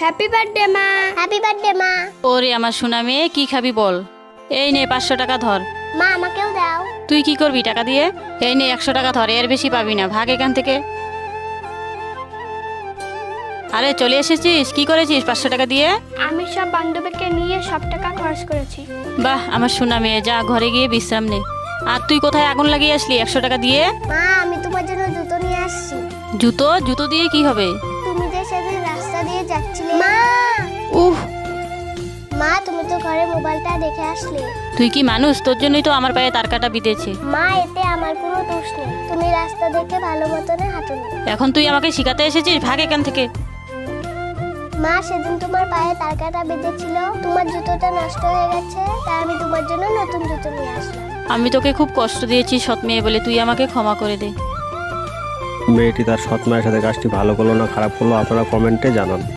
Happy birthday মা। Happy birthday মা। ওরে আমার সোনা মেয়ে, কি খাবি বল? এই নে 500 টাকা ধর। মা আমাকেও দাও। তুই কি করবি টাকা দিয়ে? এই নে 100 টাকা ধর, এর বেশি পাবি না, ভাগ এখান থেকে। আরে চলে এসেছিস, কি করেছিস 500 টাকা দিয়ে? আমি সব বান্ধবীকে নিয়ে সব টাকা খরচ করেছি। বাহ আমার সোনা মেয়ে, যা ঘরে গিয়ে বিশ্রাম নে। আর তুই কোথায় আগুন লাগিয়ে আসলি 100 টাকা দিয়ে? মা আমি তোমার জন্য জুতো নিয়ে আসছি। জুতো? জুতো দিয়ে কি হবে? তুমি যে সেদিন রাস্তা দিয়ে যাচ্ছিলে। মা উহ, মা তুমি তো ঘরে মোবাইলটা দেখে আসলে। তুই কি মানুষ? তোর জন্যই তো আমার পায়ে তার কাটা বিঁধেছে। মা এতে আমার কোনো দোষ নেই, তুমি রাস্তা দেখে ভালো মতনে হাঁটুনি। এখন তুই আমাকে শিখাতে এসেছিস, ভাগ এখান থেকে। মা সেদিন তোমার পায়ে তার কাটা বেঁধেছিল, তোমার জুতোটা নষ্ট হয়ে গেছে, তাই আমি তোমার জন্য নতুন জুতো নিয়ে আসলাম। আমি তোকে খুব কষ্ট দিয়েছি সৎ মেয়ে বলে, তুই আমাকে ক্ষমা করে দে। মেয়েটি তার সৎ মায়ের সাথে কাজটি ভালো করলো না খারাপ করলো আপনারা কমেন্টে জানান।